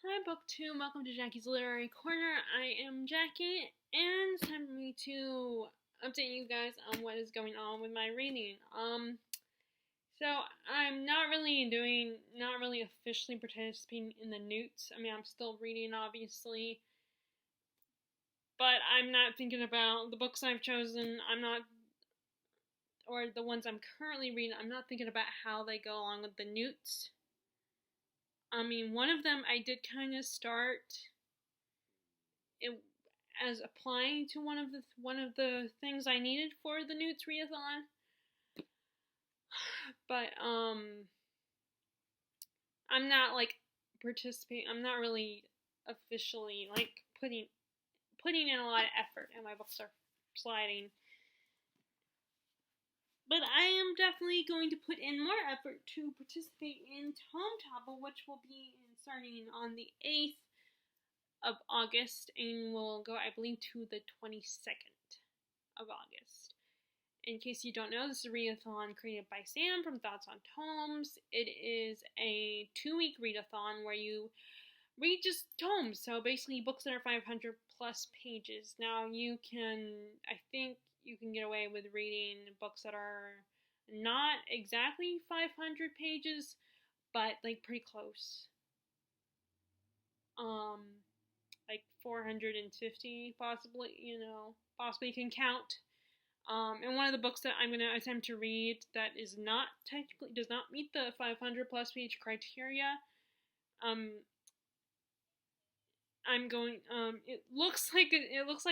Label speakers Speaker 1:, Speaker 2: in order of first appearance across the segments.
Speaker 1: Hi, Booktube. Welcome to Jackie's Literary Corner. I am Jackie, and it's time for me to update you guys on what is going on with my reading. So I'm not really officially participating in the Newts. I mean, I'm still reading, obviously, but I'm not thinking about the books I've chosen. Or the ones I'm currently reading, I'm not thinking about how they go along with the Newts. I mean, one of them I did kind of start it as applying to one of the things I needed for the Newts readathon, but I'm not like participating. I'm not really officially like putting in a lot of effort, and my books are sliding. But I am definitely going to put in more effort to participate in TomeTopple, which will be starting on the 8th of August and will go, I believe, to the 22nd of August. In case you don't know, this is a readathon created by Sam from Thoughts on Tomes. It is a 2-week readathon where you read just tomes, so basically books that are 500 plus pages. Now I think you can get away with reading books that are not exactly 500 pages, but like pretty close. Like 450 possibly, possibly you can count. And one of the books that I'm going to attempt to read that is not technically does not meet the 500 plus page criteria. I'm going. It looks like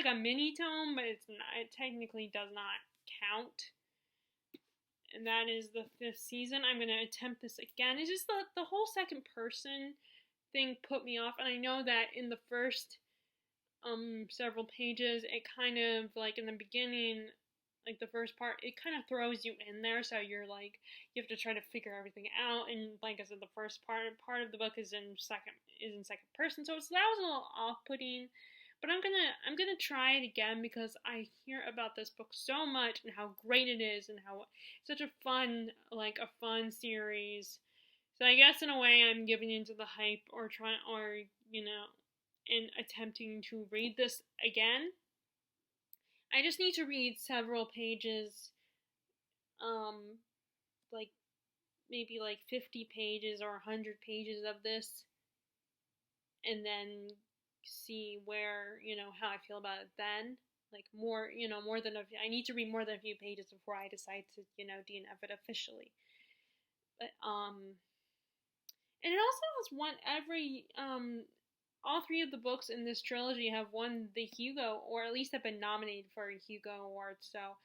Speaker 1: a mini tome, but it's not. It technically does not count. And that is the 5th season. I'm going to attempt this again. It's just the whole second person thing put me off, and I know that in the first several pages, it kind of like in the beginning, like the first part, it kind of throws you in there, so you're like you have to try to figure everything out. And like I said, the first part of the book is in second person, so that was a little off-putting. But I'm gonna try it again because I hear about this book so much and how great it is and how it's such a fun series. So I guess in a way I'm giving into the hype and attempting to read this again. I just need to read several pages, like maybe like 50 pages or 100 pages of this, and then see where, how I feel about it then. Like I need to read more than a few pages before I decide to, DNF it officially. But, and it also has all 3 of the books in this trilogy have won the Hugo, or at least have been nominated for a Hugo Award, so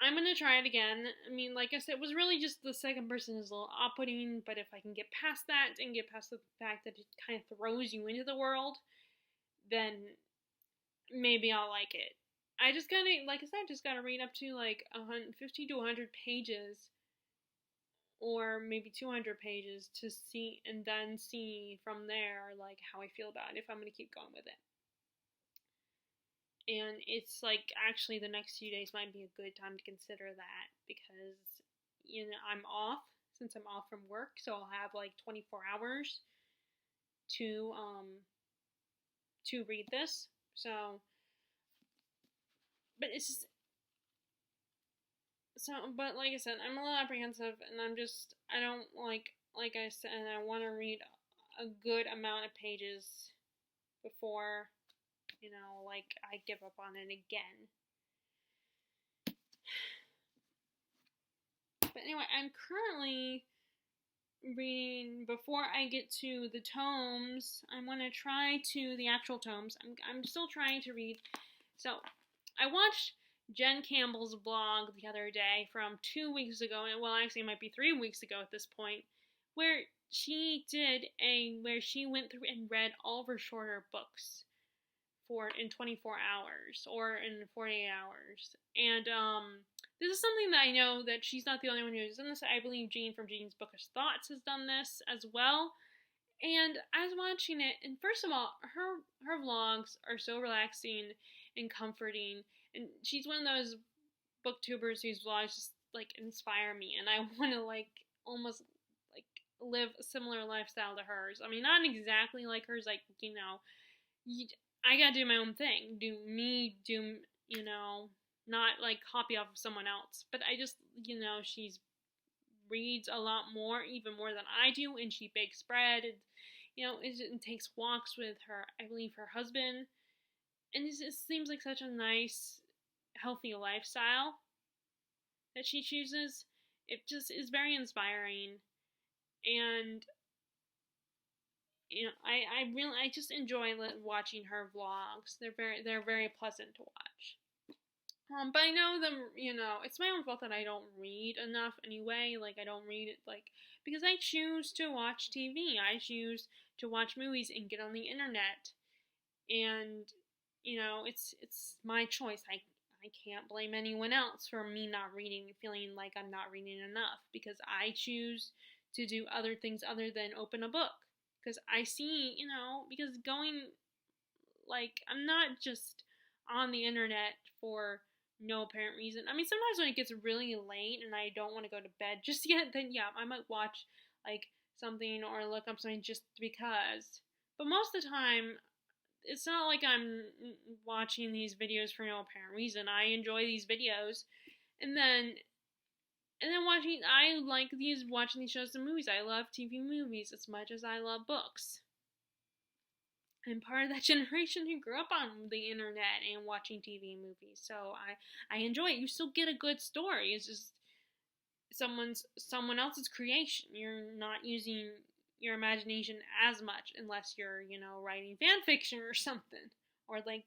Speaker 1: I'm going to try it again. I mean, like I said, it was really just the second person is a little off-putting, but if I can get past that and get past the fact that it kind of throws you into the world, then maybe I'll like it. I just gotta read up to like 50 to 100 pages, or maybe 200 pages to see, and then see from there like how I feel about it, if I'm going to keep going with it. And it's like actually the next few days might be a good time to consider that, because I'm off, since I'm off from work, so I'll have like 24 hours to read this. So, but it's just but like I said, I'm a little apprehensive, and I don't like I said, I want to read a good amount of pages before, I give up on it again. But anyway, I'm currently reading, before I get to the tomes, I'm going to try to the actual tomes. I'm still trying to read. So, I watched Jen Campbell's vlog the other day from 2 weeks ago, and well, actually it might be 3 weeks ago at this point, where she went through and read all of her shorter books in 24 hours or in 48 hours. And this is something that I know that she's not the only one who's done this. I believe Jean from Jean's Bookish Thoughts has done this as well. And I was watching it, and first of all, her vlogs are so relaxing and comforting, and she's one of those booktubers whose vlogs just like inspire me, and I want to like almost like live a similar lifestyle to hers. I mean, not exactly like hers, like, I gotta do my own thing. Not like copy off of someone else. But I just, she's reads a lot more, even more than I do, and she bakes bread. And, it takes walks with her, I believe, her husband. And it seems like such a nice, healthy lifestyle that she chooses. It just is very inspiring. And I just enjoy watching her vlogs. They're very pleasant to watch. But I know them, it's my own fault that I don't read enough anyway. Like, I don't read it, like, because I choose to watch TV. I choose to watch movies and get on the internet. And, it's my choice. I can't blame anyone else for me not reading, feeling like I'm not reading enough, because I choose to do other things other than open a book. Because I see, because I'm not just on the internet for no apparent reason. I mean, sometimes when it gets really late and I don't want to go to bed just yet, then yeah, I might watch, like, something or look up something just because. But most of the time, it's not like I'm watching these videos for no apparent reason. I enjoy these videos, and then I like watching these shows and movies. I love TV movies as much as I love books. I'm part of that generation who grew up on the internet and watching TV and movies, so I enjoy it. You still get a good story. It's just someone else's creation. You're not using your imagination as much unless you're, writing fan fiction or something, or like,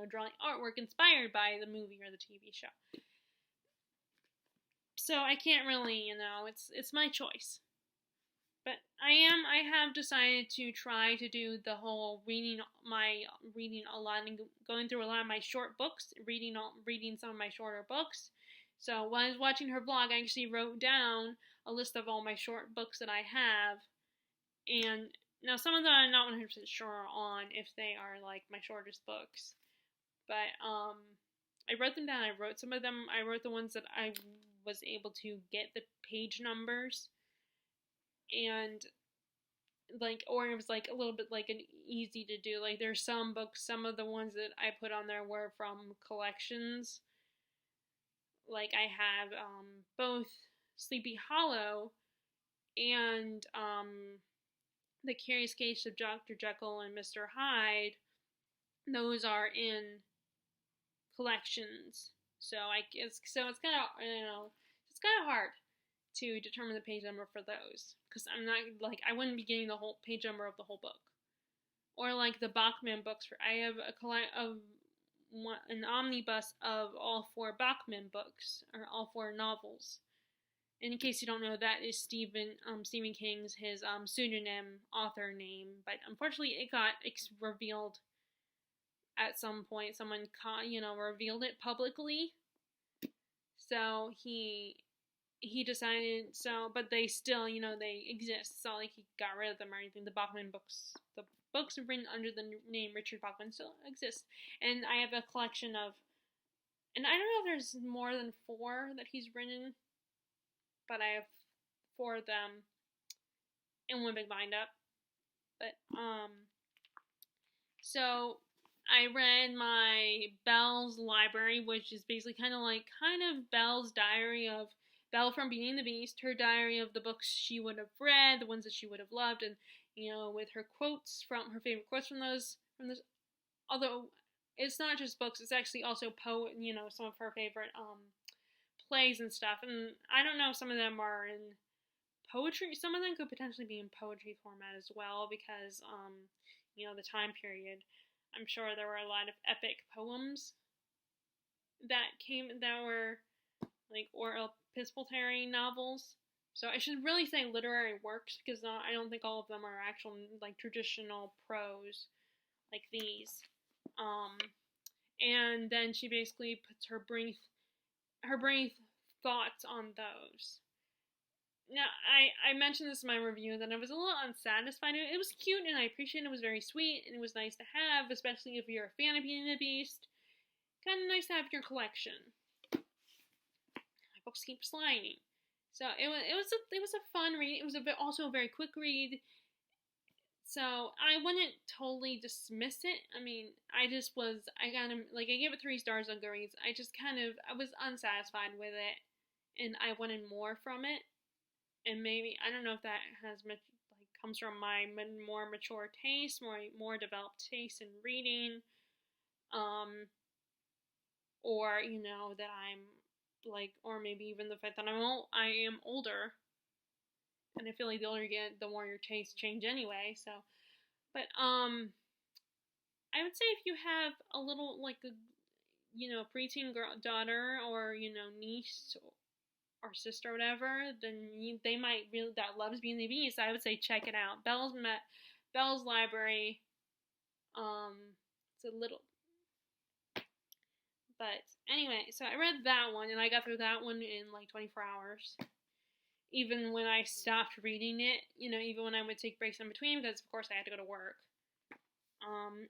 Speaker 1: drawing artwork inspired by the movie or the TV show. So I can't really, it's my choice. But I have decided to try to do the whole reading a lot and going through a lot of my short books, reading some of my shorter books. So when I was watching her vlog, I actually wrote down a list of all my short books that I have. And now some of them I'm not 100% sure on if they are like my shortest books. But I wrote them down. I wrote some of them. I wrote the ones that I was able to get the page numbers. And or it was like a little bit like an easy to do. Like, there's some books, some of the ones that I put on there were from collections. Like, I have both Sleepy Hollow and The Curious Case of Dr. Jekyll and Mr. Hyde. Those are in collections. So it's kind of, it's kind of hard to determine the page number for those, because I'm not, like, I wouldn't be getting the whole page number of the whole book. Or like the Bachman books. I have an omnibus of all 4 Bachman books, or all 4 novels. And in case you don't know, that is Stephen King's his pseudonym author name. But unfortunately, it got revealed at some point. Someone revealed it publicly. So he decided, but they still, they exist. So, like, he got rid of them or anything. The Bachman books, the books written under the name Richard Bachman still exist. And I have a collection of, and I don't know if there's more than 4 that he's written, but I have 4 of them in one big bind-up. But, so I read my Belle's library, which is basically kind of Belle's diary of Belle from Beauty and the Beast, her diary of the books she would have read, the ones that she would have loved, and, with her quotes from her favorite quotes from those, although it's not just books, it's actually also some of her favorite, plays and stuff, and I don't know if some of them are in poetry, some of them could potentially be in poetry format as well, because, the time period, I'm sure there were a lot of epic poems that were, like, or epistolary novels. So I should really say literary works, because I don't think all of them are actual, like, traditional prose like these. And then she basically puts her brief thoughts on those. Now, I mentioned this in my review that I was a little unsatisfied. It was cute, and I appreciate it. It was very sweet, and it was nice to have, especially if you're a fan of Beauty and the Beast. Kind of nice to have in your collection. My books keep sliding. So it was a fun read. It was also a very quick read. So I wouldn't totally dismiss it. I mean, I got him, like, I gave it 3 stars on Goodreads. I was unsatisfied with it, and I wanted more from it. And maybe, I don't know if that comes from my more mature taste, more developed taste in reading, or, that I'm, like, or maybe even the fact that I am older, and I feel like the older you get, the more your tastes change anyway, so. But I would say if you have a little, like, a preteen daughter, or niece or sister or whatever, then they might really that loves Beauty and the Beast. I would say check it out. Bell's Library. It's a little, but anyway. So I read that one, and I got through that one in like 24 hours. Even when I stopped reading it, even when I would take breaks in between, because of course I had to go to work.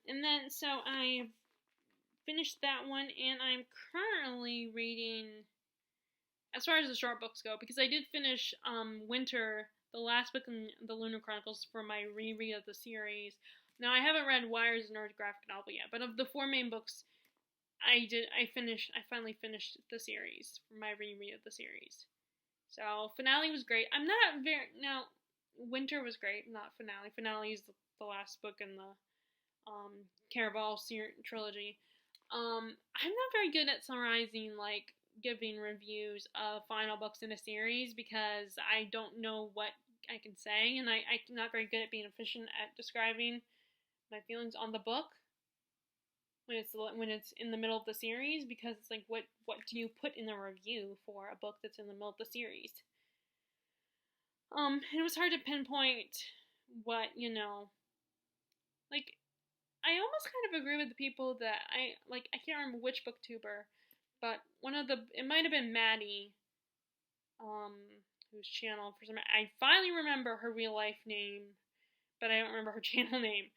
Speaker 1: And then, so I finished that one, and I'm currently reading, as far as the short books go, because I did finish Winter, the last book in the Lunar Chronicles, for my reread of the series. Now, I haven't read Wires and Earth graphic novel yet, but of the 4 main books, I finally finished the series, for my reread of the series. So, finale was great. Winter was great, not finale. Finale is the last book in the Campbell trilogy. I'm not very good at summarizing, like, giving reviews of final books in a series, because I don't know what I can say, and I'm not very good at being efficient at describing my feelings on the book when it's in the middle of the series, because it's like, what do you put in a review for a book that's in the middle of the series? It was hard to pinpoint what, like, I almost kind of agree with the people that I can't remember which booktuber, but it might have been Maddie, whose channel, for some reason, I finally remember her real life name, but I don't remember her channel name.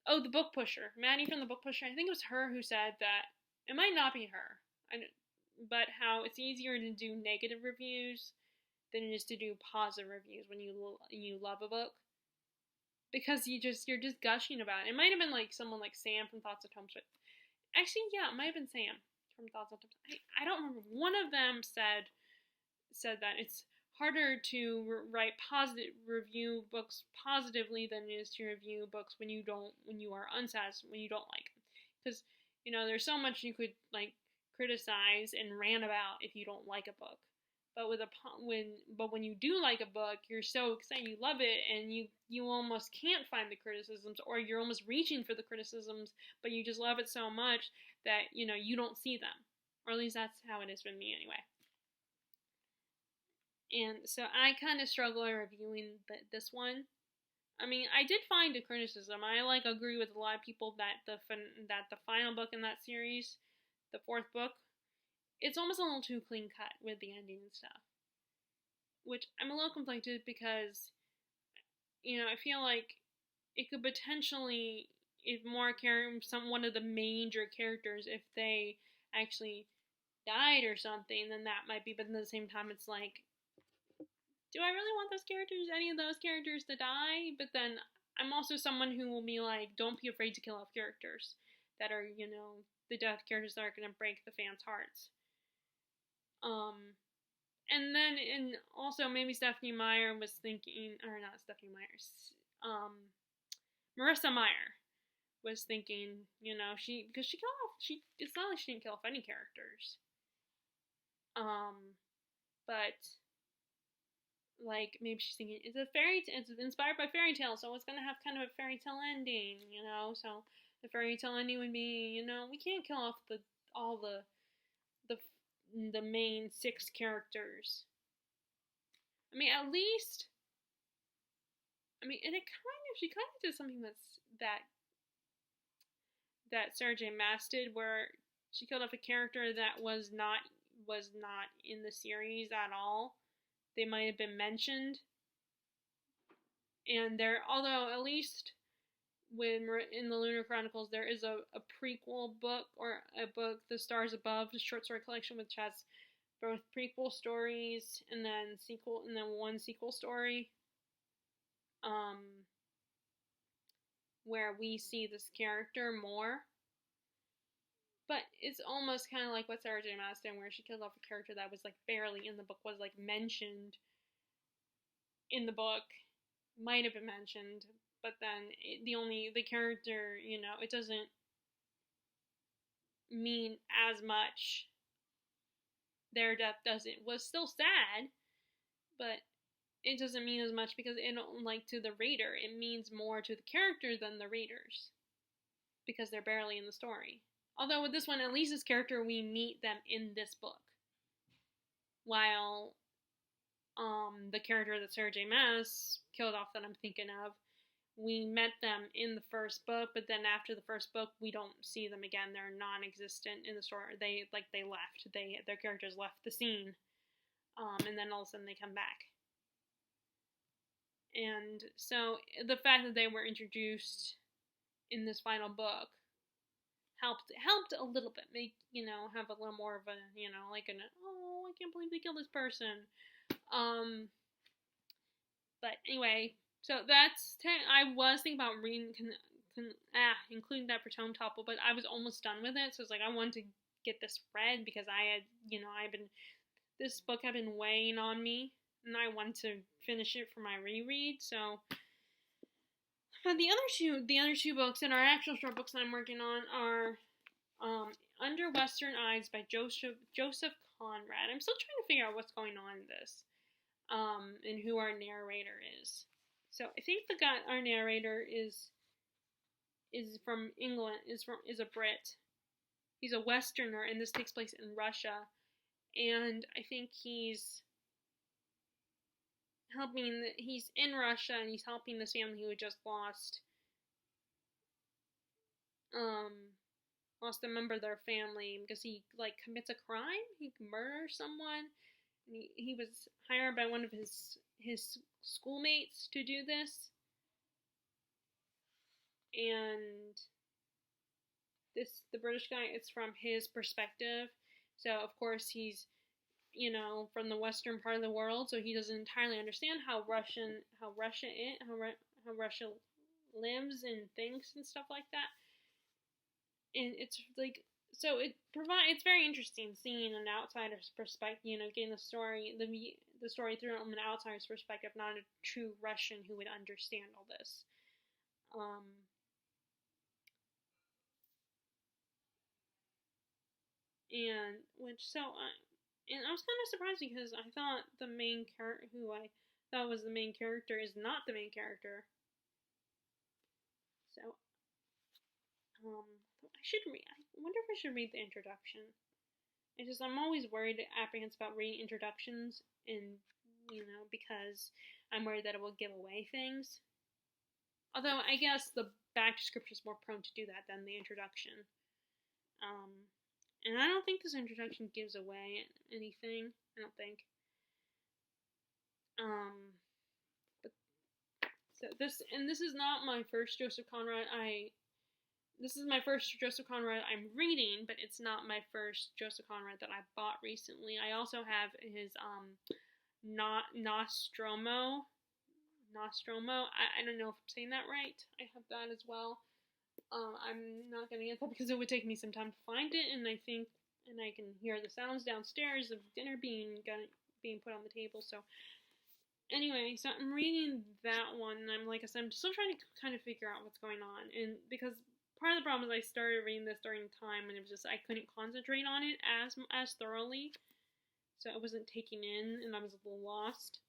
Speaker 1: The Book Pusher, Maddie from the Book Pusher. I think it was her who said that, it might not be her, but how it's easier to do negative reviews than it is to do positive reviews when you love a book, because you're just gushing about it. It might have been like someone like Sam from Thoughts of TomeTopple. Actually, yeah, it might have been Sam from Thoughts of TomeTopple. I don't remember. One of them said that it's harder to review books positively than it is to review books when you are unsatisfied, when you don't like them, because there's so much you could, like, criticize and rant about if you don't like a book. But when you do like a book, you're so excited, you love it, and you almost can't find the criticisms, or you're almost reaching for the criticisms, but you just love it so much that you don't see them, or at least that's how it is with me anyway. And so I kind of struggle in reviewing this one. I mean, I did find a criticism. I agree with a lot of people that the final book in that series, the 4th book, it's almost a little too clean cut with the ending and stuff. Which I'm a little conflicted, because, I feel like it could potentially, if one of the major characters, if they actually died or something, then that might be, but at the same time, it's like, do I really want any of those characters to die? But then I'm also someone who will be like, don't be afraid to kill off characters that are, the death characters that are going to break the fans' hearts. And then, also maybe Stephenie Meyer was thinking, or not Stephenie Meyer, Marissa Meyer was thinking, because it's not like she didn't kill off any characters. But, like, maybe she's thinking, it's inspired by fairy tale, so it's gonna have kind of a fairy tale ending, so the fairy tale ending would be, we can't kill off all the main 6 characters. I mean, at least, and she kind of did something that Sarah J. Maas did, where she killed off a character that was not in the series at all. They might have been mentioned, and although at least in the Lunar Chronicles, there is a prequel book, or a book, The Stars Above, the short story collection, which has both prequel stories and then one sequel story, where we see this character more. But it's almost kind of like what Sarah J. Maas did, where she killed off a character that was like barely in the book, was like mentioned in the book, might have been mentioned, but then the character, it doesn't mean as much. Their death was still sad, but it doesn't mean as much because like to the reader, it means more to the character than the readers, because they're barely in the story. Although with this one, at least this character, we meet them in this book. While the character that Sarah J. Maas killed off that I'm thinking of, we met them in the first book, but then after the first book, we don't see them again. They're non-existent in the story. They left. Their characters left the scene, and then all of a sudden they come back. And so the fact that they were introduced in this final book helped a little bit, make, have a little more of a, like oh, I can't believe they killed this person. But anyway, so I was thinking about reading, including that for TomeTopple, but I was almost done with it, so it's like I wanted to get this read because I had, this book had been weighing on me, and I wanted to finish it for my reread, so. But the other two books that are actual short books that I'm working on are Under Western Eyes by Joseph Conrad. I'm still trying to figure out what's going on in this, and who our narrator is. So I think our narrator is from England, is a Brit. He's a Westerner, and this takes place in Russia, and I think he's in Russia, and he's helping this family who had just lost a member of their family because he commits a crime. He murders someone, and he was hired by one of his schoolmates to do this, and the British guy, it's from his perspective, so of course he's from the western part of the world, so he doesn't entirely understand how Russia lives and thinks and stuff like that. And it's like, so it's very interesting seeing an outsider's perspective, getting the story through from an outsider's perspective, not a true Russian who would understand all this. And I was kind of surprised because I thought the main character, who I thought was the main character, is not the main character. So, I wonder if I should read the introduction. I'm always worried, apprehensive about reading introductions, and, because I'm worried that it will give away things. Although, I guess the back description is more prone to do that than the introduction. And I don't think this introduction gives away anything. I don't think. This is not my first Joseph Conrad. This is my first Joseph Conrad I'm reading, but it's not my first Joseph Conrad that I bought recently. I also have his Nostromo. I don't know if I'm saying that right. I have that as well. I'm not going to get that because it would take me some time to find it, and I can hear the sounds downstairs of dinner being put on the table. So anyway, so I'm reading that one, and I'm still trying to kind of figure out what's going on, and because part of the problem is I started reading this during a time when it was just I couldn't concentrate on it as thoroughly, so I wasn't taking in, and I was a little lost.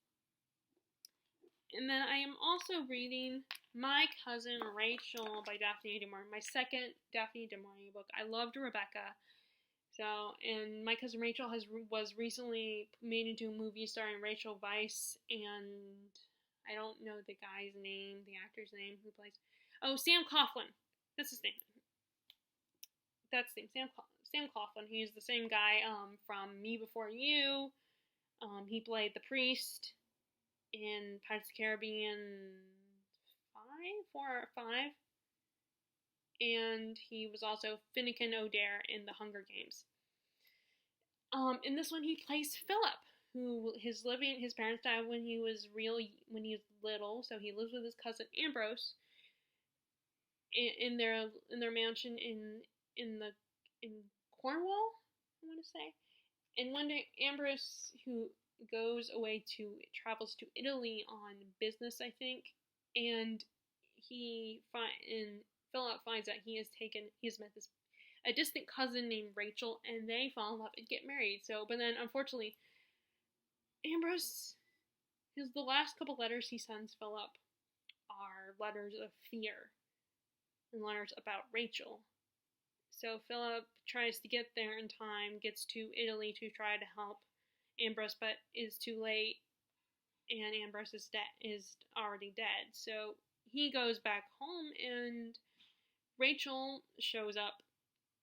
Speaker 1: And then I am also reading My Cousin Rachel by Daphne du Maurier, my second Daphne du Maurier book. I loved Rebecca. So, and My Cousin Rachel was recently made into a movie starring Rachel Weisz, and I don't know the guy's name, the actor's name who plays. Oh, Sam Coughlin. That's his name. That's his name, Sam Coughlin. He's the same guy from Me Before You. He played the priest in Pirates of the Caribbean 4 or 5. And he was also Finnegan O'Dare in The Hunger Games. In this one, he plays Philip, who his parents died when he was little, so he lives with his cousin Ambrose in their mansion in the in Cornwall, I want to say. And one day, Ambrose, who travels to Italy on business, I think, and Philip finds out he has met a distant cousin named Rachel, and they fall in love and get married. So, but then unfortunately, Ambrose, the last couple letters he sends Philip are letters of fear and letters about Rachel. So Philip tries to get there in time, gets to Italy to try to help Ambrose, but is too late, and Ambrose is already dead. So he goes back home, and Rachel shows up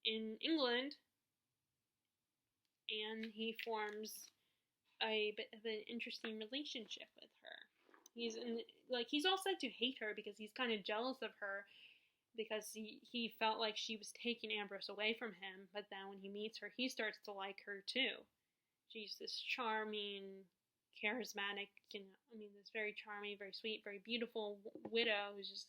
Speaker 1: in England, and he forms a bit of an interesting relationship with her. He's all said to hate her because he's kind of jealous of her because he felt like she was taking Ambrose away from him, but then when he meets her, he starts to like her too. She's this charming, charismatic, this very charming, very sweet, very beautiful widow who just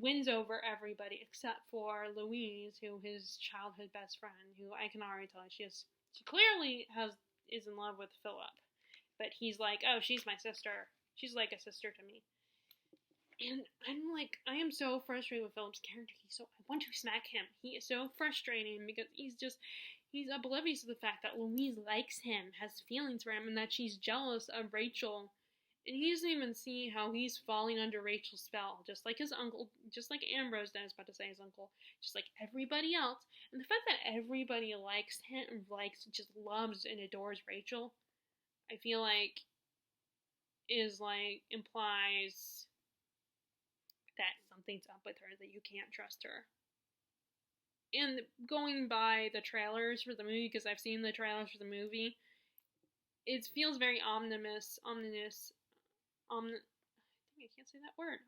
Speaker 1: wins over everybody except for Louise, who his childhood best friend, who I can already tell she clearly is in love with Philip, but he's like, oh, she's my sister. She's like a sister to me. And I am so frustrated with Philip's character. I want to smack him. He is so frustrating because he's oblivious to the fact that Louise likes him, has feelings for him, and that she's jealous of Rachel. And he doesn't even see how he's falling under Rachel's spell, just like his uncle, just like Ambrose, I was about to say his uncle, just like everybody else. And the fact that everybody likes him, just loves and adores Rachel, I feel like implies that something's up with her, that you can't trust her. And going by the trailers for the movie, because I've seen the trailers for the movie, it feels very ominous. I think I can't say that word.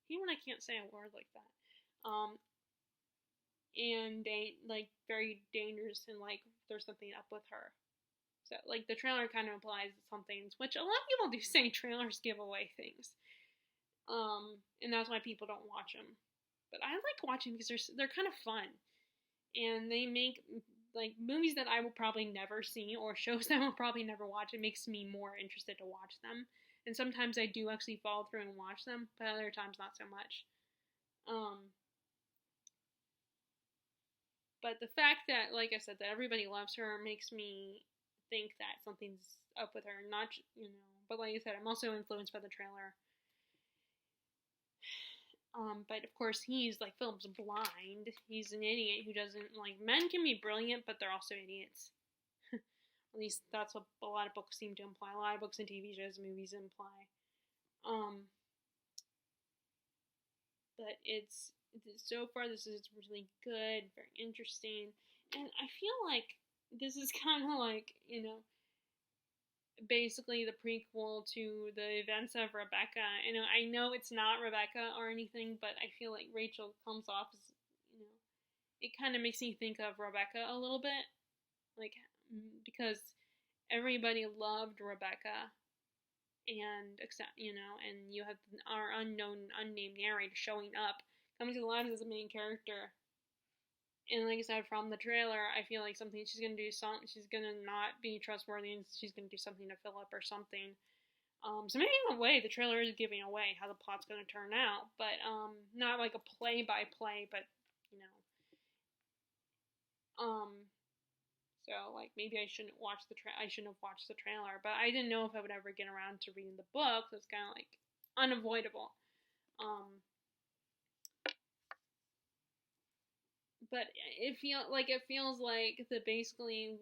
Speaker 1: Even when I can't say a word like that. And very dangerous, and there's something up with her. So the trailer kind of implies something, which a lot of people do say trailers give away things. And that's why people don't watch them. But I like watching because they're kind of fun, and they make movies that I will probably never see or shows that I will probably never watch. It makes me more interested to watch them, and sometimes I do actually follow through and watch them, but other times not so much. But the fact that, like I said, that everybody loves her makes me think that something's up with her. Not, but like I said, I'm also influenced by the trailer. But of course Philip's blind. He's an idiot who doesn't, men can be brilliant, but they're also idiots. At least that's what a lot of books seem to imply. A lot of books and TV shows and movies imply. But so far this is really good, very interesting, and I feel like this is kind of basically the prequel to the events of Rebecca. I know it's not Rebecca or anything, but I feel like Rachel comes off as, it kind of makes me think of Rebecca a little bit, because everybody loved Rebecca, and and you have our unnamed narrator showing up, coming to life as the main character. And like I said, from the trailer, I feel like she's gonna do something. She's gonna not be trustworthy, and she's gonna do something to Philip or something. So maybe in a way, the trailer is giving away how the plot's gonna turn out, but not like a play-by-play, but So maybe I shouldn't have watched the trailer, but I didn't know if I would ever get around to reading the book. So it's kind of unavoidable. But it feels like basically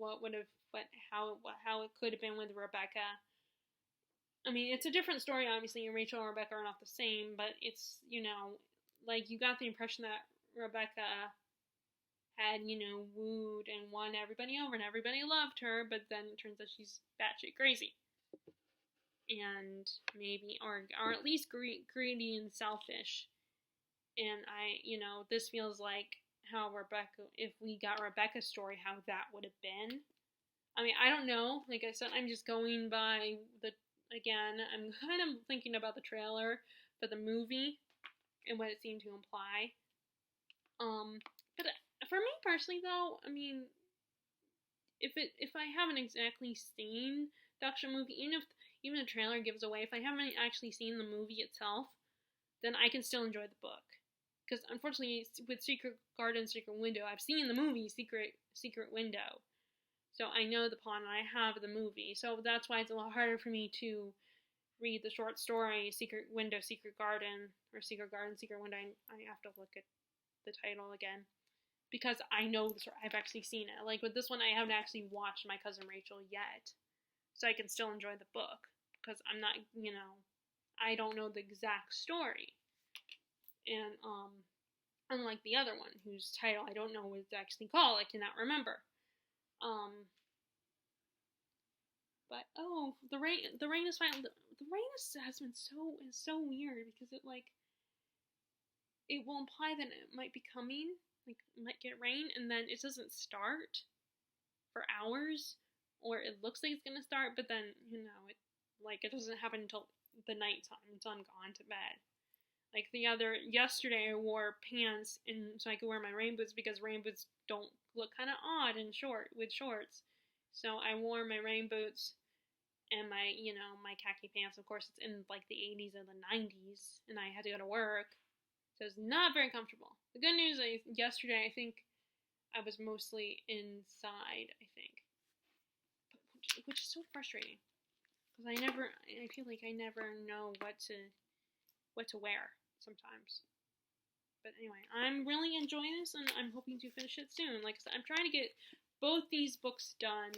Speaker 1: how it could have been with Rebecca. I mean, it's a different story, obviously, and Rachel and Rebecca are not the same, but it's, you got the impression that Rebecca had, wooed and won everybody over, and everybody loved her, but then it turns out she's batshit crazy. And maybe, or at least greedy and selfish. And this feels like how Rebecca, if we got Rebecca's story, how that would have been. I mean, I don't know. Like I said, I'm just going by again, I'm kind of thinking about the trailer for the movie and what it seemed to imply. But for me personally, though, I mean, if I haven't exactly seen the actual movie, even the trailer gives away, if I haven't actually seen the movie itself, then I can still enjoy the book. Because unfortunately, with Secret Garden, Secret Window, I've seen the movie Secret Window, so I know the plot and I have the movie. So that's why it's a lot harder for me to read the short story Secret Window, Secret Garden, or Secret Garden, Secret Window. I have to look at the title again, because I know the story. I've actually seen it. Like with this one, I haven't actually watched My Cousin Rachel yet, so I can still enjoy the book because I'm not, I don't know the exact story. And unlike the other one, whose title I don't know what it's actually called, I cannot remember. But the rain is fine. The rain has been so weird because it will imply that it might be coming, like it might get rain, and then it doesn't start for hours, or it looks like it's gonna start, but then it doesn't happen until the nighttime until I'm gone to bed. Like yesterday I wore pants and so I could wear my rain boots because rain boots don't look kind of odd with shorts. So I wore my rain boots and my khaki pants. Of course, it's in like the 80s or the 90s, and I had to go to work, so it's not very comfortable. The good news is yesterday I think I was mostly inside. I think, which is so frustrating because I feel like I never know what to wear sometimes. But anyway, I'm really enjoying this, and I'm hoping to finish it soon. Like I said, I'm trying to get both these books done.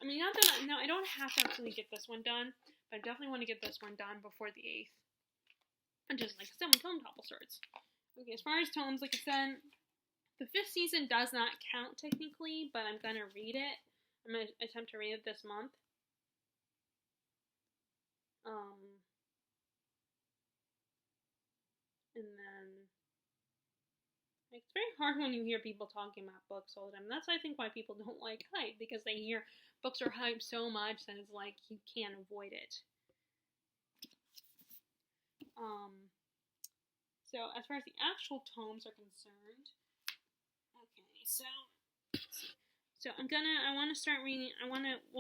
Speaker 1: I mean, not that I don't have to actually get this one done, but I definitely want to get this one done before the 8th. And just like I said, when TomeTopple starts. Okay, as far as tomes, like I said, the 5th season does not count technically, but I'm gonna read it. I'm gonna attempt to read it this month. And then it's very hard when you hear people talking about books all the time. That's I think why people don't like hype, because they hear books are hyped so much that it's like you can't avoid it. So as far as the actual tomes are concerned, okay, so I want to start reading.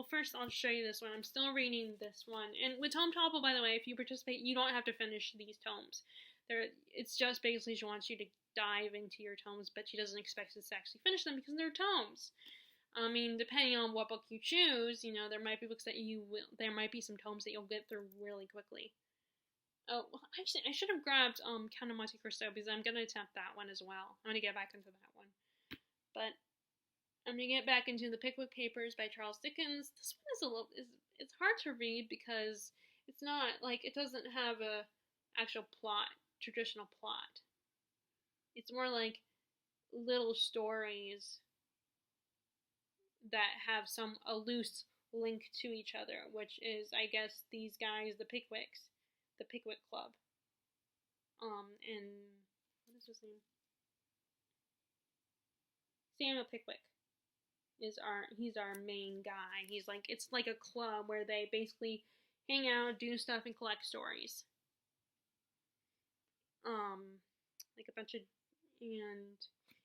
Speaker 1: First I'll show you this one. I'm still reading this one, and with TomeTopple, by the way, if you participate, you don't have to finish these tomes. It's just basically she wants you to dive into your tomes, but she doesn't expect us to actually finish them because they're tomes. I mean, depending on what book you choose, there might be books that there might be some tomes that you'll get through really quickly. Oh, actually, I should have grabbed Count of Monte Cristo because I'm going to attempt that one as well. I'm going to get back into that one. But I'm going to get back into The Pickwick Papers by Charles Dickens. This one it's hard to read because it's not, it doesn't have a actual traditional plot. It's more like little stories that have a loose link to each other, which is, I guess, these guys, the Pickwick Club. And what is his name? Samuel Pickwick he's our main guy. It's like a club where they basically hang out, do stuff, and collect stories. Like a bunch of, and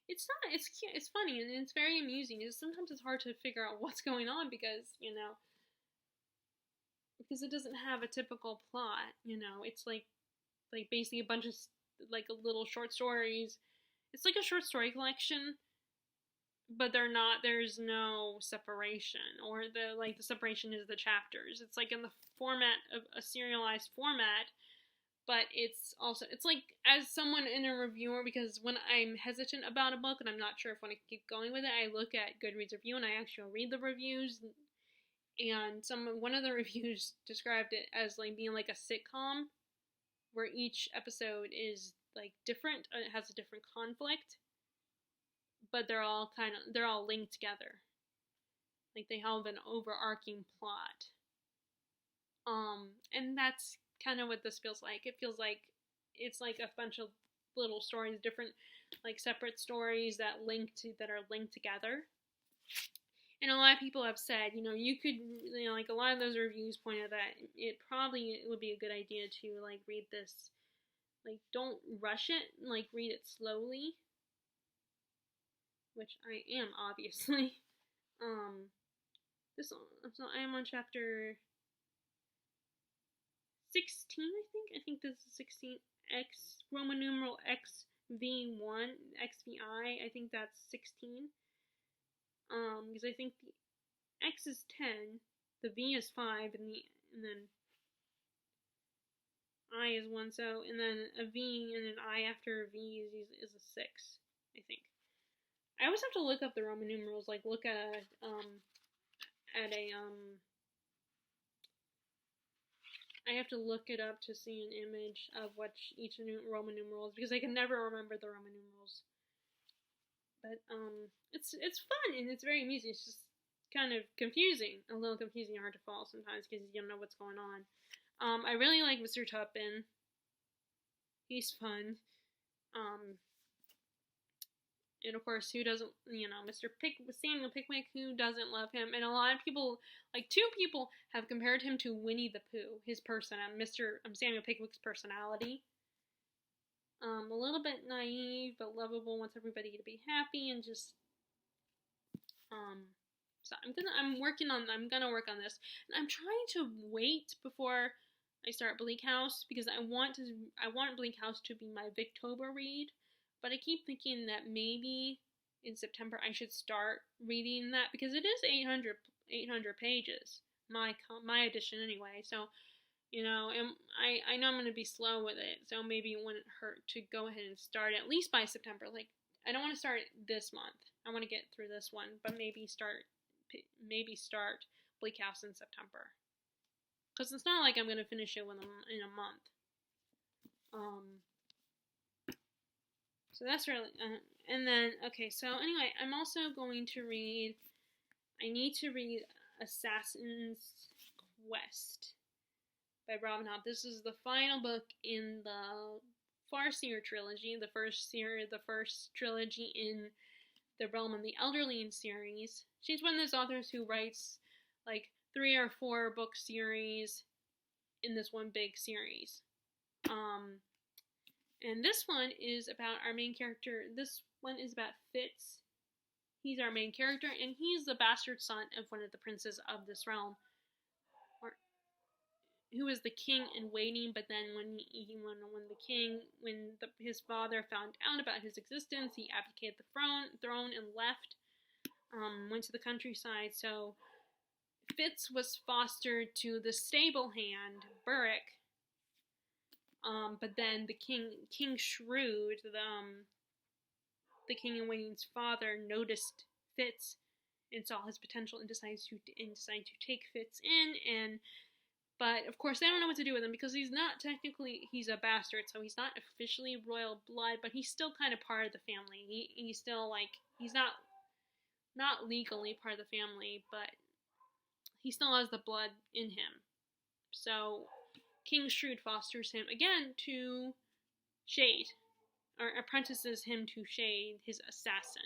Speaker 1: it's cute, it's funny, and it's very amusing. Sometimes it's hard to figure out what's going on because it doesn't have a typical plot. It's like basically a bunch of little short stories. It's like a short story collection, but there's no separation, or the separation is the chapters. It's like in the format of a serialized format, but it's like, as someone in a reviewer, because when I'm hesitant about a book and I'm not sure if I want to keep going with it, I look at Goodreads review and I actually read the reviews, and one of the reviews described it as being like a sitcom where each episode is different, it has a different conflict, but they're all linked together. They have an overarching plot. And that's kind of what this feels like. It feels like it's like a bunch of little stories, different like separate stories that are linked together. And a lot of people have said, you could, like a lot of those reviews pointed that it would be a good idea to like read this, like don't rush it, like read it slowly, which I am obviously. So I am on chapter 16, I think. I think this is 16. Roman numeral XV1, XVI. I think that's 16. Because I think the X is 10, the V is 5, and then I is 1. So and then a V and an I after a V is a 6. I think. I always have to look up the Roman numerals. Like look at I have to look it up to see an image of what each Roman numeral is, because I can never remember the Roman numerals. But it's fun and it's very amusing. It's just kind of confusing, a little confusing, hard to follow sometimes because you don't know what's going on. I really like Mr. Tuppen. He's fun. And of course, who doesn't, Samuel Pickwick, who doesn't love him? And a lot of people, like 2 people, have compared him to Winnie the Pooh, his Samuel Pickwick's personality. A little bit naive, but lovable, wants everybody to be happy, and just, so I'm gonna work on this, and I'm trying to wait before I start Bleak House, because I want Bleak House to be my Victober read. But I keep thinking that maybe in September I should start reading that, because it is 800 pages, my edition anyway. So, and I know I'm going to be slow with it, so maybe it wouldn't hurt to go ahead and start at least by September. Like, I don't want to start this month. I want to get through this one, but maybe start Bleak House in September. Because it's not like I'm going to finish it in a month. So that's really, and then, okay, so anyway, I'm also going to read, I need to read Assassin's Quest by Robin Hobb. This is the final book in the Farseer trilogy, the first trilogy in the Realm of the Elderling series. She's one of those authors who writes like 3 or 4 book series in this one big series. And this one is about our main character. This one is about Fitz. He's our main character, and he's the bastard son of one of the princes of this realm, who is the king in waiting. But then when his father found out about his existence, he abdicated the throne and left. Went to the countryside. So Fitz was fostered to the stable hand, Burrick. But then the King Shrewd, the king in waiting's father, noticed Fitz and saw his potential and decided to take Fitz in. But of course they don't know what to do with him, because he's a bastard, so he's not officially royal blood, but he's still kind of part of the family. He's still he's not legally part of the family, but he still has the blood in him. So King Shrewd fosters him again to Shade, or apprentices him to Shade, his assassin.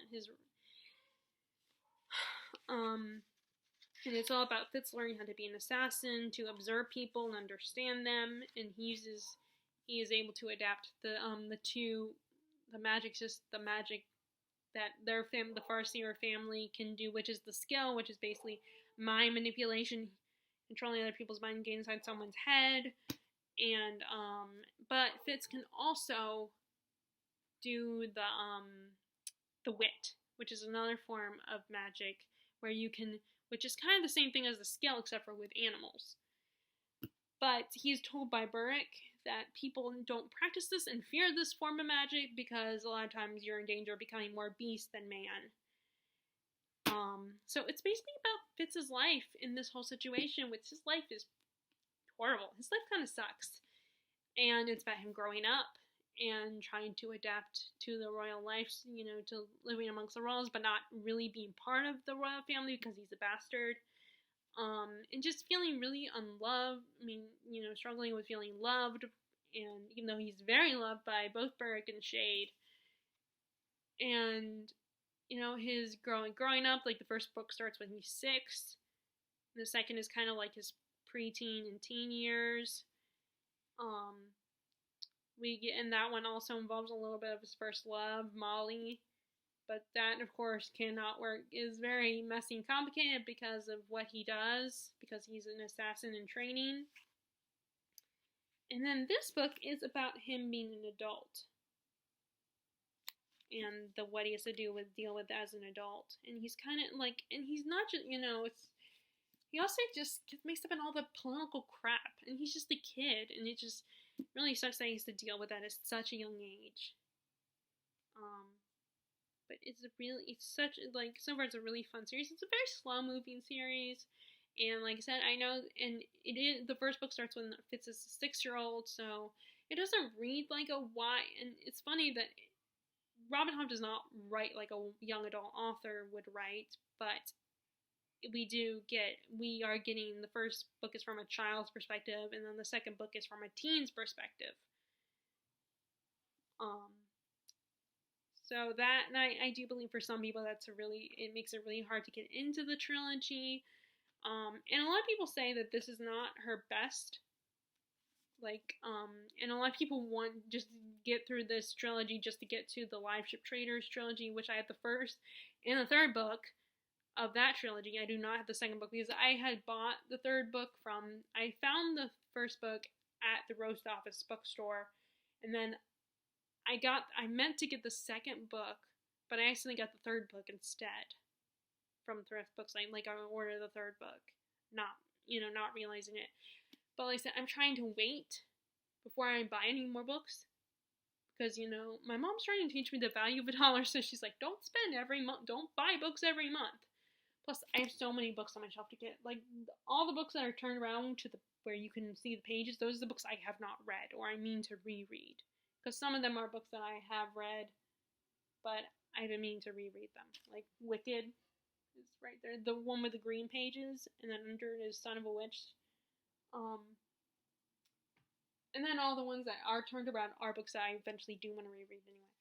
Speaker 1: And it's all about Fitz learning how to be an assassin, to observe people and understand them, and he is able to adapt the magic that the Farseer family can do, which is the skill, which is basically mind manipulation, controlling other people's mind, getting inside someone's head. And but Fitz can also do the wit, which is another form of magic which is kind of the same thing as the skill, except for with animals. But he's told by Burrick that people don't practice this and fear this form of magic, because a lot of times you're in danger of becoming more beast than man. So it's basically about Fitz's life in this whole situation, which his life is horrible. His life kind of sucks. And it's about him growing up and trying to adapt to the royal life, to living amongst the royals, but not really being part of the royal family because he's a bastard. And just feeling really unloved. Struggling with feeling loved. And even though he's very loved by both Burrick and Shade, and his growing up. Like the first book starts when he's 6. And the second is kind of like his preteen and teen years. And that one also involves a little bit of his first love, Molly. But that, of course, cannot work. Is very messy and complicated because of what he does, because he's an assassin in training. And then this book is about him being an adult and what he has to deal with as an adult. And he's kind of like, and he's not just, he also just gets mixed up in all the political crap, and he's just a kid, and it just really sucks that he has to deal with that at such a young age. But it's such, like, so far it's a really fun series. It's a very slow moving series, and like I said, I know, and it is, the first book starts when Fitz is a 6-year-old, so it doesn't read like a and it's funny that Robin Hobb does not write like a young adult author would write, but we are getting, the first book is from a child's perspective, and then the second book is from a teen's perspective. So that, and I do believe for some people it makes it really hard to get into the trilogy. And a lot of people say that this is not her best. And a lot of people want just get through this trilogy just to get to the Live Ship Traders trilogy, which I had the first and the third book of that trilogy. I do not have the second book because I had bought the third book I found the first book at the Roast Office bookstore, and then I meant to get the second book, but I accidentally got the third book instead from thrift books. I ordered the third book, not realizing it. But like I said, I'm trying to wait before I buy any more books, because my mom's trying to teach me the value of $1, so she's like, don't spend every month, don't buy books every month. Plus, I have so many books on my shelf to get. Like, all the books that are turned around to where you can see the pages, those are the books I have not read, or I mean to reread. Because some of them are books that I have read, but I didn't mean to reread them. Like, Wicked is right there. The one with the green pages, and then under it is Son of a Witch. And then all the ones that are turned around are books that I eventually do want to reread anyway.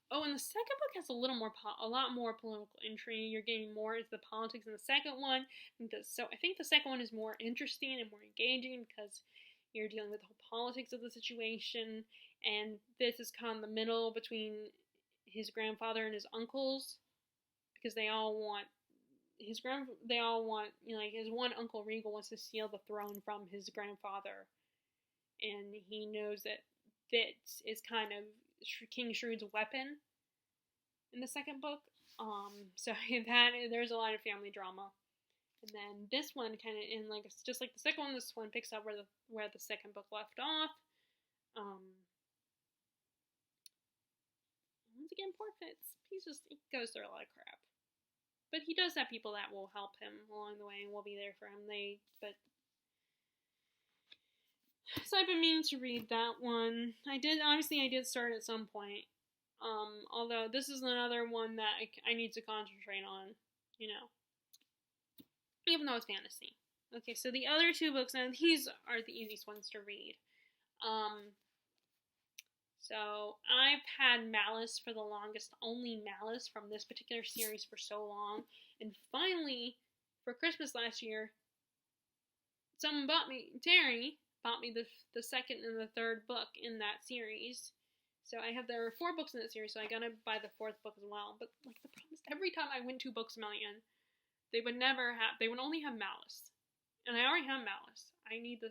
Speaker 1: And the second book has a lot more political intrigue. You're getting more into the politics in the second one. I think the second one is more interesting and more engaging because you're dealing with the whole politics of the situation, and this is kind of the middle between his grandfather and his uncles, because they all want his one uncle Regal wants to steal the throne from his grandfather, and he knows that Fitz is kind of King Shrewd's weapon in the second book. So there's a lot of family drama. And then this one kind of, just like the second one, this one picks up where the second book left off. Once again, poor Fitz. He goes through a lot of crap. But he does have people that will help him along the way and will be there for him. So I've been meaning to read that one. I did start at some point. Although this is another one that I need to concentrate on, even though it's fantasy. Okay, so the other two books, and these are the easiest ones to read. So I've had Malice for the longest, only Malice from this particular series for so long, and finally, for Christmas last year, Terry bought me the second and the third book in that series. So there were 4 books in that series, so I gotta buy the 4th book as well. But the problem is, every time I went to Books A Million, they would only have Malice, and I already have Malice. I need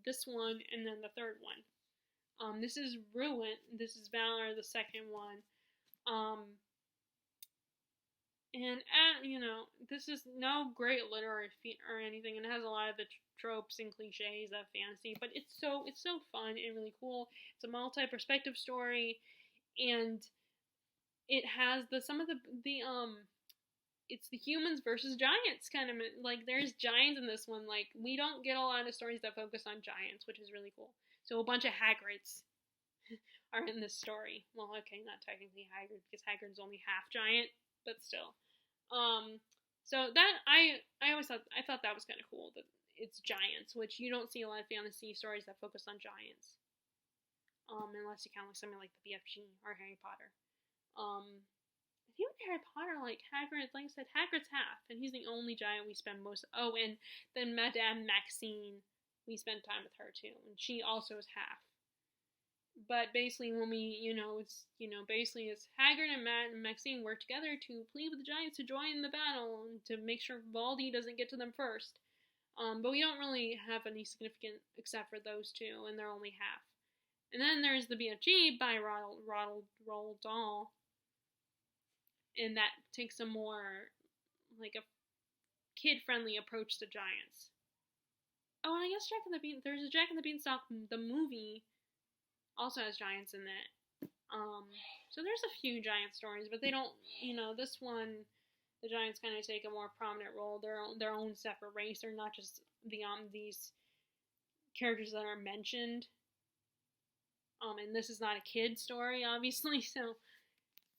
Speaker 1: this one and then the third one. This is Ruin. This is Valor, the second one. This is no great literary feat or anything, and it has a lot of the tropes and cliches of fantasy, but it's so fun and really cool. It's a multi-perspective story, and it has it's the humans versus giants kind of, like, there's giants in this one. Like, we don't get a lot of stories that focus on giants, which is really cool. So a bunch of Hagrids are in this story. Well, okay, not technically Hagrid, because Hagrid's only half giant, but still. So that I thought that was kind of cool, that it's giants, which you don't see a lot of fantasy stories that focus on giants. unless you count like something like the BFG or Harry Potter. I think with Harry Potter, like Hagrid, like I said, Hagrid's half, and he's the only giant we spend most. Oh, and then Madame Maxine, we spend time with her too, and she also is half. But basically, when we, basically it's Hagrid and Matt and Maxine work together to plead with the giants to join the battle and to make sure Baldy doesn't get to them first. But we don't really have any significant except for those two, and they're only half. And then there's the BFG by Roald Dahl, and that takes a more, like, a kid-friendly approach to giants. Oh, and I guess there's a Jack and the Beanstalk, the movie, also has giants in it. So there's a few giant stories, but they don't, this one, the giants kind of take a more prominent role. Their own separate race. They're not just these characters that are mentioned. And this is not a kid story, obviously, so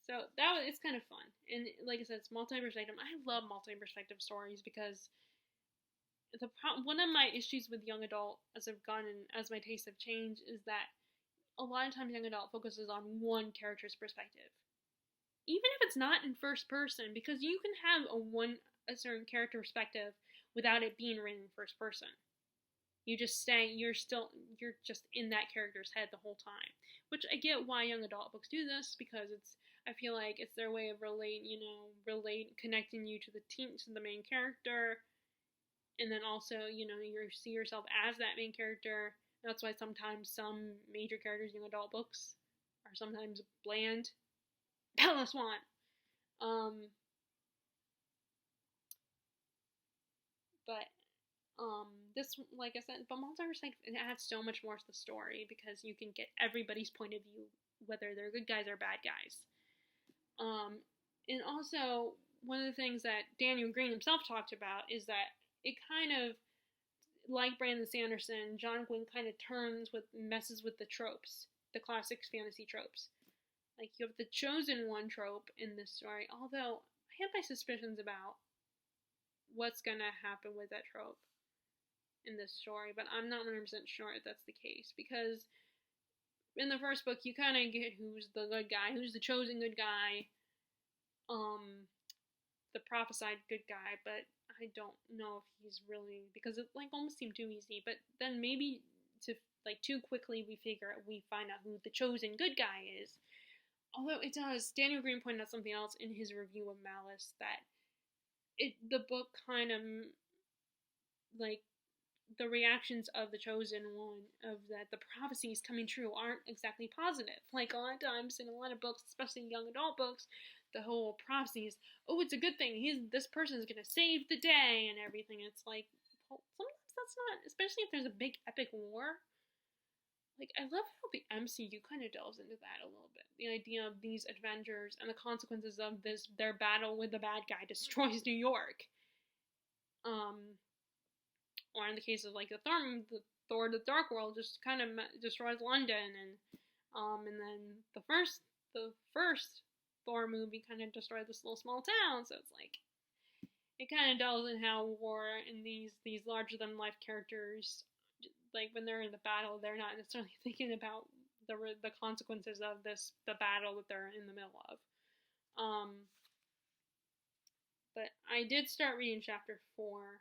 Speaker 1: it's kind of fun. And like I said, it's multi-perspective. I love multi-perspective stories because one of my issues with young adult as I've gone and as my tastes have changed is that a lot of times young adult focuses on one character's perspective. Even if it's not in first person, because you can have a certain character perspective without it being written in first person. You're just in that character's head the whole time. Which I get why young adult books do this, because I feel like it's their way of connecting you to the main character, and then also, you see yourself as that main character. That's why sometimes some major characters in young adult books are sometimes bland. Bella Swan. This, like I said, but multi-perspective, it adds so much more to the story because you can get everybody's point of view, whether they're good guys or bad guys. And also, one of the things that Daniel Green himself talked about is that it kind of, like Brandon Sanderson, John Gwynne kind of messes with the tropes, the classic fantasy tropes. Like, you have the chosen one trope in this story, although I have my suspicions about what's gonna happen with that trope in this story, but I'm not 100% sure if that's the case, because in the first book, you kind of get who's the good guy, who's the chosen good guy, the prophesied good guy, but I don't know if he's really, because it almost seemed too easy, but then maybe too quickly we find out who the chosen good guy is. Although it does, Daniel Green pointed out something else in his review of Malice, that the book kind of, the reactions of the chosen one, of that the prophecies coming true aren't exactly positive. Like, a lot of times in a lot of books, especially young adult books, the whole prophecy is, oh, it's a good thing, this person is gonna save the day and everything. It's like, well, sometimes that's not, especially if there's a big epic war. Like, I love how the MCU kind of delves into that a little bit. The idea of these adventures and the consequences of their battle with the bad guy destroys New York. Or in the case of, like, the Thor the Dark World just kind of destroys London, and then the first Thor movie kind of destroyed this little small town, so it's like, it kind of delves in how war and these larger-than-life characters, like, when they're in the battle, they're not necessarily thinking about the consequences of the battle that they're in the middle of. But I did start reading chapter 4.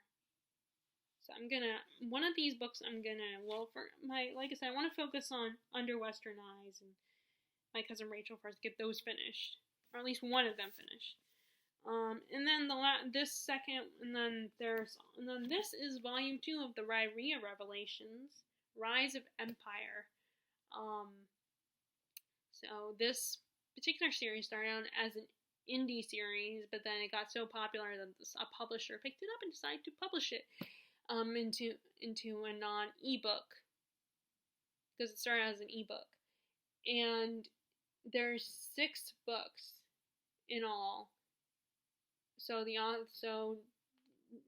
Speaker 1: So one of these books like I said, I want to focus on Under Western Eyes and My Cousin Rachel first, get those finished. Or at least one of them finished. And then this is volume 2 of the Rhyria Revelations, Rise of Empire. So this particular series started out as an indie series, but then it got so popular that a publisher picked it up and decided to publish it into a non-ebook, because it started as an ebook. And there's 6 books in all. So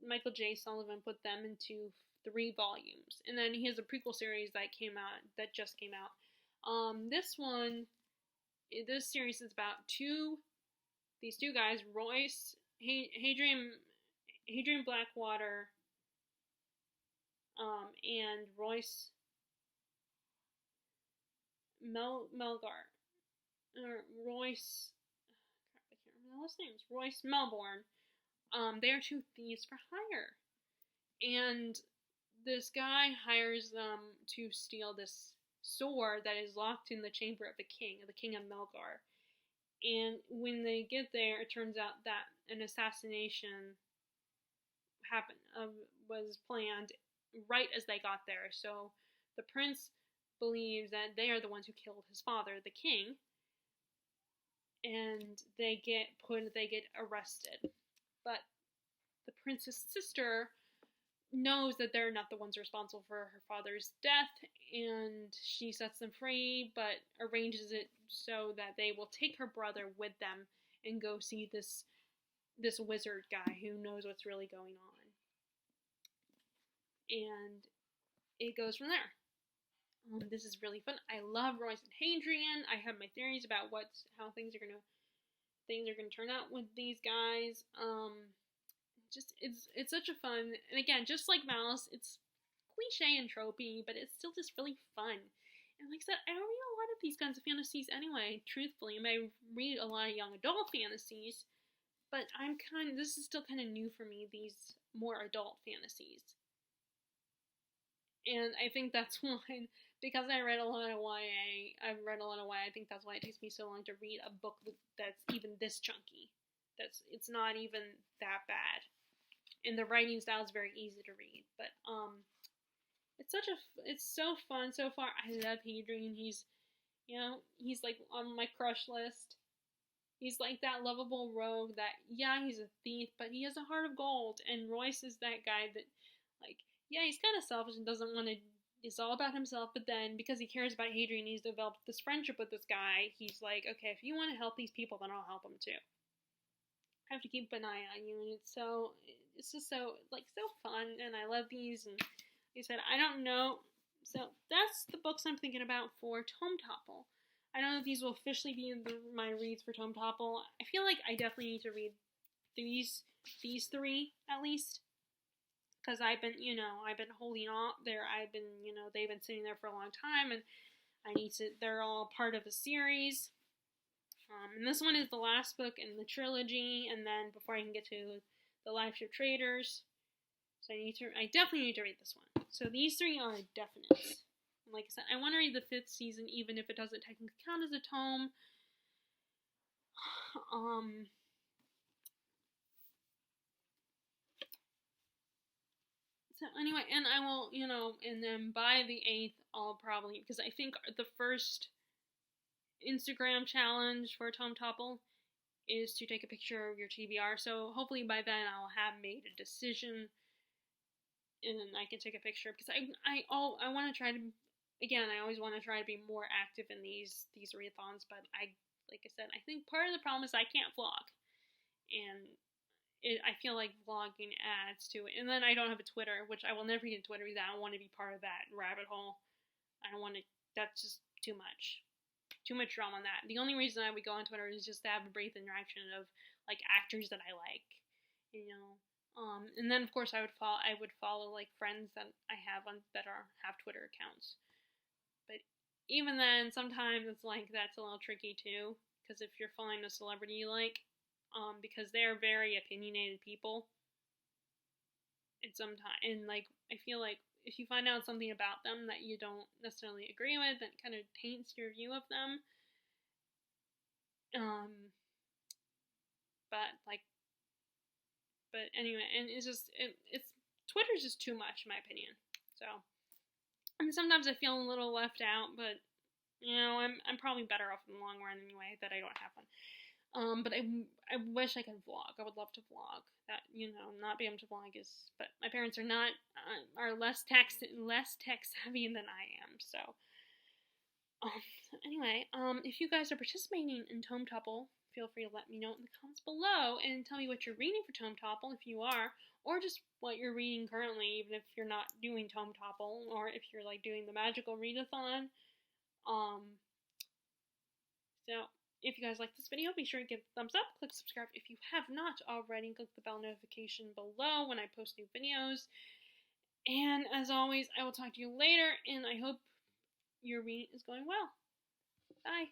Speaker 1: Michael J. Sullivan put them into 3 volumes, and then he has a prequel series that just came out. This series is about these two guys, Hadrian Blackwater, and Royce Melgar, or Royce, I can't remember the last names, Royce Melbourne. They are two thieves for hire. And this guy hires them to steal this sword that is locked in the chamber of the king of Melgar. And when they get there, it turns out that an assassination was planned right as they got there. So the prince believes that they are the ones who killed his father, the king, and they get arrested. But the prince's sister knows that they're not the ones responsible for her father's death, and she sets them free, but arranges it so that they will take her brother with them and go see this wizard guy who knows what's really going on. And it goes from there. This is really fun. I love Royce and Hadrian. I have my theories about how things are gonna turn out with these guys. It's such a fun, and again, just like Malice, it's cliche and tropey, but it's still just really fun. And like I said, I don't read a lot of these kinds of fantasies anyway, truthfully. I may read a lot of young adult fantasies, but this is still kind of new for me, these more adult fantasies. And I think that's why, because I read a lot of YA, I think that's why it takes me so long to read a book that's even this chunky. It's not even that bad. And the writing style is very easy to read. But, it's so fun so far. I love Hadrian. He's like on my crush list. He's like that lovable rogue that, he's a thief, but he has a heart of gold. And Royce is that guy that, like, he's kind of selfish and doesn't want to, it's all about himself, but then, because he cares about Hadrian, he's developed this friendship with this guy. He's like, okay, if you want to help these people, then I'll help them too. I have to keep an eye on you, and it's just so fun, and I love these, and like I said, I don't know, so that's the books I'm thinking about for TomeTopple. I don't know if these will officially be my reads for TomeTopple. I feel like I definitely need to read these three, at least, because I've been holding off there, they've been sitting there for a long time, and they're all part of a series. And this one is the last book in the trilogy, and then before I can get to the Life Ship Traders, so I definitely need to read this one. So these three are definite. Like I said, I want to read the 5th season, even if it doesn't technically count as a tome. So anyway, and I will, and then by the 8th, I'll probably, because I think the first Instagram challenge for TomeTopple is to take a picture of your TBR, so hopefully by then I'll have made a decision, and then I can take a picture, because I want to try to, again, I always want to try to be more active in these readathons, but like I said, I think part of the problem is I can't vlog, and I feel like vlogging adds to it, and then I don't have a Twitter, which I will never get a Twitter because I don't want to be part of that rabbit hole. That's just too much drama on that. The only reason I would go on Twitter is just to have a brief interaction of like actors that I like, and then of course I would follow like friends that I have have Twitter accounts. But even then, sometimes it's like that's a little tricky too, because if you're following a celebrity you like, because they're very opinionated people, and like I feel like if you find out something about them that you don't necessarily agree with, that kind of taints your view of them. But anyway, and it's Twitter's just too much in my opinion. So, and sometimes I feel a little left out, but I'm probably better off in the long run anyway that I don't have one. But I wish I could vlog. I would love to vlog. That not being able to vlog but my parents are less tech savvy than I am. So, anyway, if you guys are participating in TomeTopple, feel free to let me know in the comments below and tell me what you're reading for TomeTopple if you are, or just what you're reading currently, even if you're not doing TomeTopple, or if you're like doing the magical readathon. So. If you guys like this video, be sure to give it a thumbs up, click subscribe if you have not already, and click the bell notification below when I post new videos. And as always, I will talk to you later, and I hope your reading is going well. Bye.